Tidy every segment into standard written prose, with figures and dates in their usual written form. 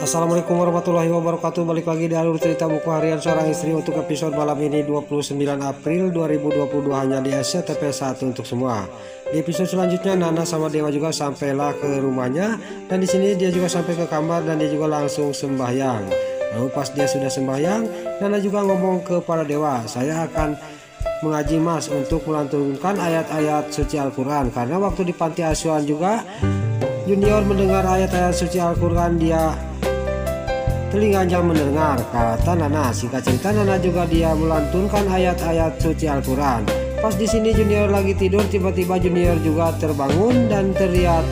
Assalamualaikum warahmatullahi wabarakatuh. Balik lagi di alur cerita buku harian seorang istri untuk episode malam ini 29 April 2022 hanya di SCTV1 untuk semua. Di episode selanjutnya Nana sama Dewa juga sampailah ke rumahnya, dan di sini dia juga sampai ke kamar dan dia juga langsung sembahyang. Lalu pas dia sudah sembahyang, Nana juga ngomong kepada Dewa, "Saya akan mengaji Mas untuk melantunkan ayat-ayat suci Al-Quran." Karena waktu di panti asuhan juga Junior mendengar ayat-ayat suci Al-Quran, dia telinganya mendengar, kata Nana. Singkat cerita, Nana juga dia melantunkan ayat-ayat suci Al-Quran. Pas di sini Junior lagi tidur, tiba-tiba Junior juga terbangun dan terlihat.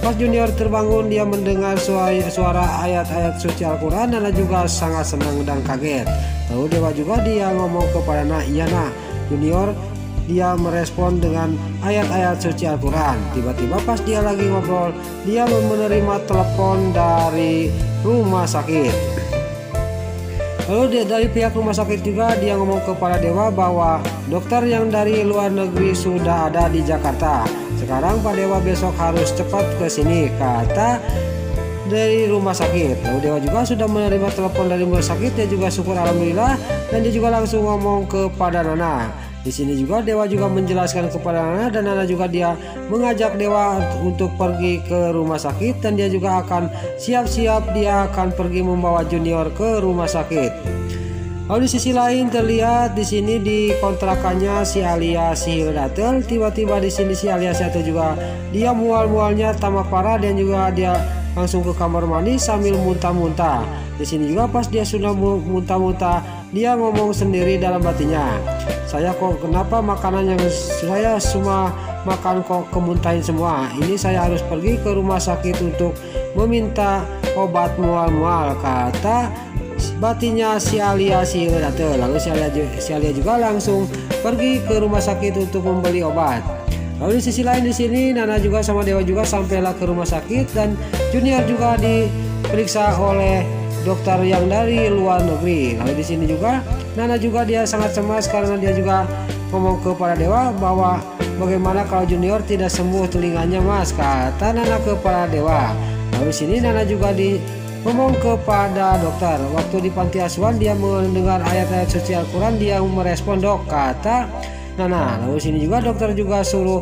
Pas Junior terbangun, dia mendengar suara ayat-ayat suci Al-Quran. Nana juga sangat senang dan kaget. Lalu Dewa juga dia ngomong kepada Nana, "Iya Nak." Junior dia merespon dengan ayat-ayat suci Al-Quran. Tiba-tiba pas dia lagi ngobrol, dia menerima telepon dari rumah sakit. Lalu dari pihak rumah sakit juga dia ngomong kepada Dewa bahwa dokter yang dari luar negeri sudah ada di Jakarta. Sekarang Pak Dewa besok harus cepat ke sini, kata dari rumah sakit. Lalu Dewa juga sudah menerima telepon dari rumah sakit. Dia juga syukur alhamdulillah, dan dia juga langsung ngomong kepada Nana. Di sini juga Dewa juga menjelaskan kepada Nana, dan Nana juga dia mengajak Dewa untuk pergi ke rumah sakit, dan dia juga akan siap-siap dia akan pergi membawa Junior ke rumah sakit. Lalu di sisi lain terlihat di sini di kontrakannya si Alia si Hildatel. Tiba-tiba di sini si Alia itu juga dia mual-mualnya tamak parah, dan juga dia langsung ke kamar mandi sambil muntah-muntah. Di sini juga pas dia sudah muntah-muntah, dia ngomong sendiri dalam hatinya, "Saya kok kenapa makanan yang saya semua makan kok kemuntahin semua. Ini saya harus pergi ke rumah sakit untuk meminta obat mual-mual," kata batinnya si Alia si Hildatel. Lalu si Alia juga langsung pergi ke rumah sakit untuk membeli obat. Lalu di sisi lain di sini Nana juga sama Dewa juga sampailah ke rumah sakit, dan Junior juga diperiksa oleh dokter yang dari luar negeri. Lalu di sini juga Nana juga dia sangat cemas karena dia juga ngomong kepada Dewa bahwa bagaimana kalau Junior tidak sembuh telinganya Mas, kata Nana kepada Dewa. Lalu di sini Nana juga ngomong kepada dokter. Waktu di panti asuhan dia mendengar ayat-ayat suci Al-Quran, dia merespon, "Dok," kata Nana. Lalu sini juga dokter juga suruh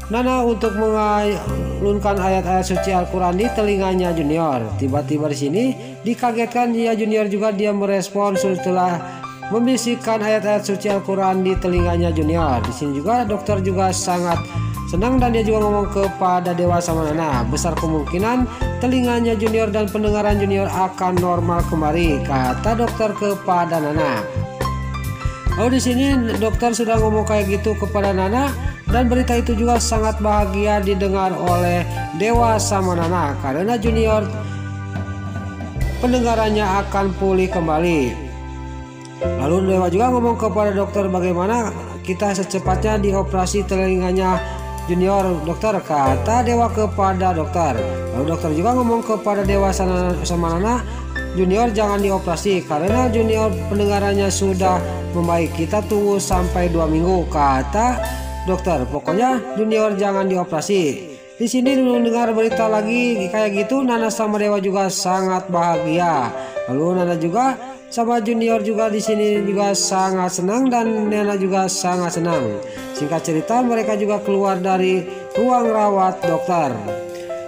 Nana untuk mengalunkan ayat-ayat suci Al-Quran di telinganya Junior. Tiba-tiba di sini dikagetkan dia Junior juga dia merespon setelah membisikkan ayat-ayat suci Al-Quran di telinganya Junior. Di sini juga dokter juga sangat senang, dan dia juga ngomong kepada Dewa sama Nana, besar kemungkinan telinganya Junior dan pendengaran Junior akan normal kembali, kata dokter kepada Nana. Lalu di sini dokter sudah ngomong kayak gitu kepada Nana, dan berita itu juga sangat bahagia didengar oleh Dewa sama Nana karena Junior pendengarannya akan pulih kembali. Lalu Dewa juga ngomong kepada dokter, bagaimana kita secepatnya dioperasi telinganya Junior, dokter, kata Dewa kepada dokter. Lalu dokter juga ngomong kepada Dewa sama Nana, Junior jangan dioperasi karena Junior pendengarannya sudah membaik, kita tunggu sampai 2 minggu, kata dokter. Pokoknya Junior jangan dioperasi. Di sini mendengar berita lagi kayak gitu, Nana sama Dewa juga sangat bahagia. Lalu Nana juga sama Junior juga di sini juga sangat senang, dan Nana juga sangat senang. Singkat cerita mereka juga keluar dari ruang rawat dokter.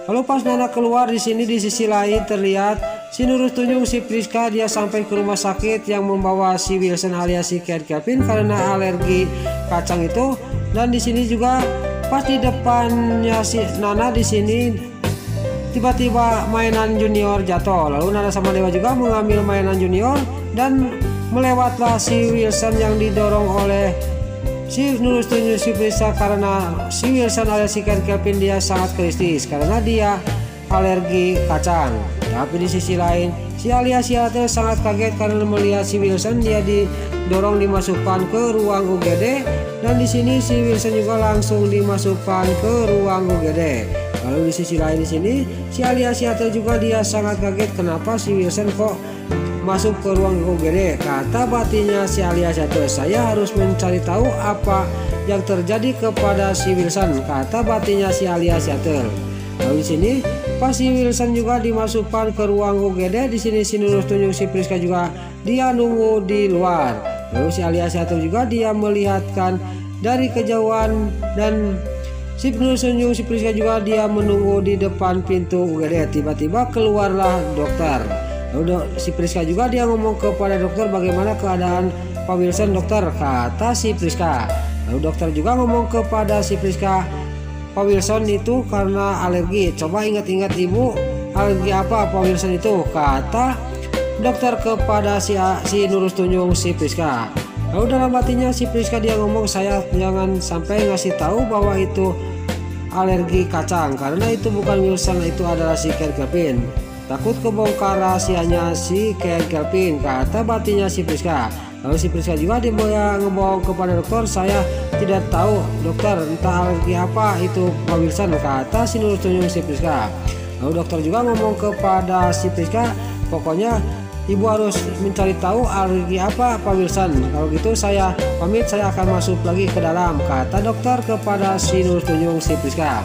Lalu pas Nana keluar di sini di sisi lain terlihat si Nurul Tunjung si Priska dia sampai ke rumah sakit yang membawa si Wilson alias si Kevin karena alergi kacang itu. Dan di sini juga pas di depannya si Nana di sini tiba-tiba mainan Junior jatuh. Lalu Nana sama Dewa juga mengambil mainan Junior, dan melewatlah si Wilson yang didorong oleh si Nurul Tunjung si Priska karena si Wilson alias si Kevin dia sangat kritis karena dia alergi kacang. Tapi di sisi lain si Alia si Hildatel sangat kaget karena melihat si Wilson dia didorong dimasukkan ke ruang UGD, dan di sini si Wilson juga langsung dimasukkan ke ruang UGD. Lalu di sisi lain di sini si Alia si Hildatel juga dia sangat kaget kenapa si Wilson kok masuk ke ruang UGD. Kata batinnya si Alia si Hildatel, "Saya harus mencari tahu apa yang terjadi kepada si Wilson," kata batinnya si Alia si Hildatel. Lalu di sini Pas si Wilson juga dimasukkan ke ruang UGD. Di sini si Nurul tunjuk si Priska juga dia nunggu di luar. Lalu si Alia Syatil juga dia melihatkan dari kejauhan, dan si Nurul tunjuk si Priska juga dia menunggu di depan pintu UGD. Tiba-tiba keluarlah dokter. Lalu si Priska juga dia ngomong kepada dokter, bagaimana keadaan Pak Wilson dokter, kata si Priska. Lalu dokter juga ngomong kepada si Priska, Pak Wilson itu karena alergi. Coba ingat-ingat ibu, alergi apa Pak Wilson itu, kata dokter kepada si Nurul tunjuk si Priska. Lalu dalam hatinya si Priska dia ngomong, saya jangan sampai ngasih tahu bahwa itu alergi kacang, karena itu bukan Wilson, itu adalah si Ken Kelvin. Takut kebongkar rahasianya si Ken Kelvin, kata batinnya si Priska. Lalu si Priska juga ngebohong kepada dokter, saya tidak tahu dokter, entah alergi apa itu Pak Wilson, kata si Nurul tunjuk si Priska. Lalu dokter juga ngomong kepada si Priska, pokoknya ibu harus mencari tahu alergi apa Pak Wilson. Kalau gitu saya pamit, saya akan masuk lagi ke dalam, kata dokter kepada si Nurul tunjuk si Priska.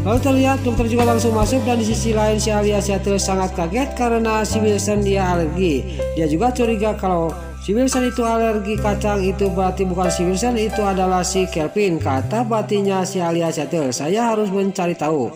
Lalu terlihat dokter juga langsung masuk, dan di sisi lain si Alia Syatil sangat kaget karena si Wilson dia alergi. Dia juga curiga kalau si Wilson itu alergi kacang, itu berarti bukan si Wilson, itu adalah si Kelvin, kata batinnya si Alia Syatil. Saya harus mencari tahu.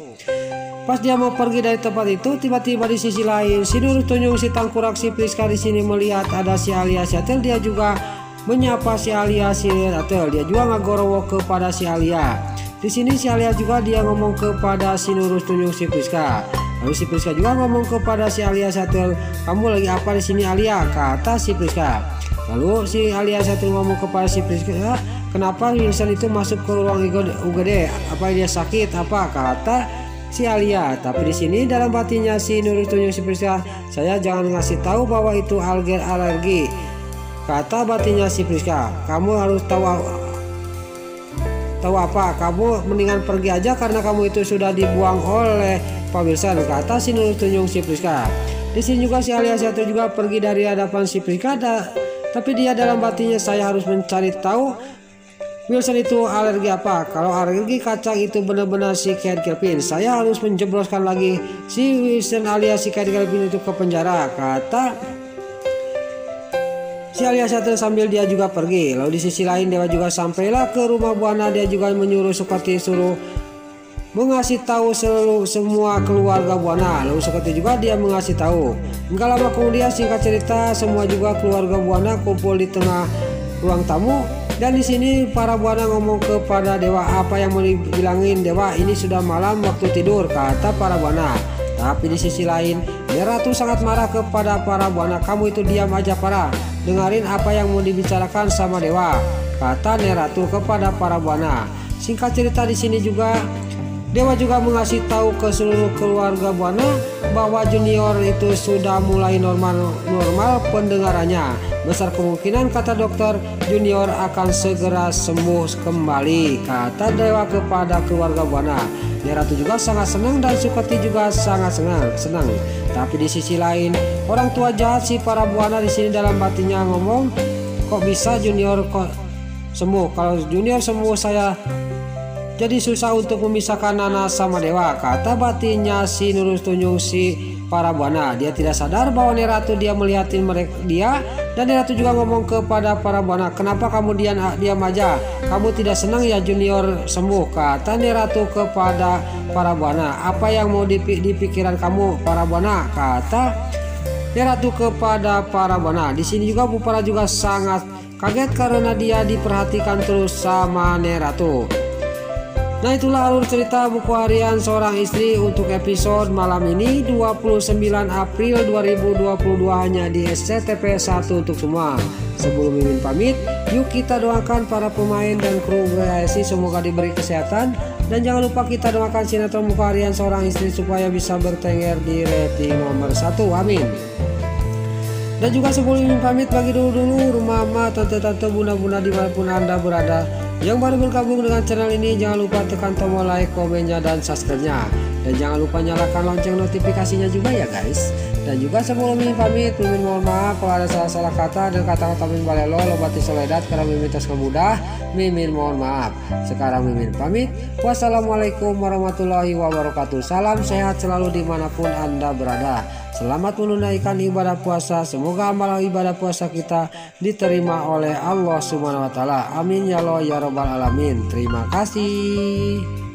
Pas dia mau pergi dari tempat itu, tiba-tiba di sisi lain si Nurul tunjuk si Tangkurak si Priska di sini melihat ada si Alia Syatil. Dia juga menyapa si Alia Syatil. Dia juga ngagorowo kepada si Alia. Di sini si Alia juga dia ngomong kepada si Nurul tunjuk si Priska. Lalu si Priska juga ngomong kepada si Alia Syatil, kamu lagi apa di sini Alia, kata si Priska. Lalu si Alia Syatil ngomong kepada si Priska, kenapa Wilson itu masuk ke ruang UGD? Apa dia sakit apa, kata si Alia. Tapi di sini dalam batinnya si Nurul tunjuk si Priska, saya jangan ngasih tahu bahwa itu alergi, kata batinnya si Priska. Kamu harus tahu apa? Kamu mendingan pergi aja karena kamu itu sudah dibuang oleh Pak Wilson, kata si Nurul tunjuk si Priska. Di sini juga si Alia Syatil juga pergi dari hadapan si Priska, tapi dia dalam batinnya, saya harus mencari tahu Wilson itu alergi apa. Kalau alergi kacang itu benar-benar si Ken Kelvin, saya harus menjebloskan lagi si Wilson alias si Ken Kelvin itu ke penjara, kata si Alia Syatil sambil dia juga pergi. Lalu di sisi lain Dewa juga sampailah ke rumah Buana. Dia juga menyuruh seperti suruh mengasih tahu semua keluarga Buana. Lalu seperti juga dia mengasih tahu. Enggak lama kemudian singkat cerita semua juga keluarga Buana kumpul di tengah ruang tamu. Dan di sini para Buana ngomong kepada Dewa, apa yang mau dibilangin Dewa, ini sudah malam waktu tidur, kata para Buana. Tapi di sisi lain Nyai Ratu sangat marah kepada para Buana, kamu itu diam aja para, dengerin apa yang mau dibicarakan sama Dewa, kata Nyai Ratu kepada para Buana. Singkat cerita di sini juga Dewa juga mengasih tahu ke seluruh keluarga Buana bahwa Junior itu sudah mulai normal pendengarannya. Besar kemungkinan kata dokter Junior akan segera sembuh kembali, kata Dewa kepada keluarga Buana. Nyai Ratu juga sangat senang dan Suketi juga sangat senang. Tapi di sisi lain orang tua jahat si para Buana di sini dalam batinnya ngomong, kok bisa Junior kok sembuh? Kalau Junior sembuh saya jadi susah untuk memisahkan Nana sama Dewa, kata batinnya si Nurul tunjuk si para Buana. Dia tidak sadar bahwa Nyai Ratu dia melihatin dia, dan Nyai Ratu juga ngomong kepada para Buana, kenapa kamu diam aja? Kamu tidak senang ya Junior sembuh, kata Nyai Ratu kepada para Buana. Apa yang mau di pikiran kamu para Buana, kata Nyai Ratu kepada para Buana. Di sini juga Bupara juga sangat kaget karena dia diperhatikan terus sama Nyai Ratu. Nah, itulah alur cerita buku harian seorang istri untuk episode malam ini 29 April 2022 hanya di SCTP 1 untuk semua. Sebelum Mimin pamit, yuk kita doakan para pemain dan kru GASI semoga diberi kesehatan, dan jangan lupa kita doakan sinetron buku harian seorang istri supaya bisa bertengger di rating nomor 1. Amin. Dan juga sebelum Mimin pamit, bagi dulu rumah mama, tante-tante, bunda-bunda dimanapun Anda berada, Yang baru bergabung dengan channel ini jangan lupa tekan tombol like, komennya, dan subscribe-nya. Dan jangan lupa nyalakan lonceng notifikasinya juga ya guys. Dan juga sebelum Mimin pamit, Mimin mohon maaf kalau ada salah-salah kata dan kata-kata Mimin balelo lobati soledat karena Mimin tas kemudah. Mimin mohon maaf. Sekarang Mimin pamit. Wassalamualaikum warahmatullahi wabarakatuh. Salam sehat selalu dimanapun Anda berada. Selamat menunaikan ibadah puasa. Semoga amal ibadah puasa kita diterima oleh Allah Subhanahu wa taala. Amin ya Allah ya rabbal alamin. Terima kasih.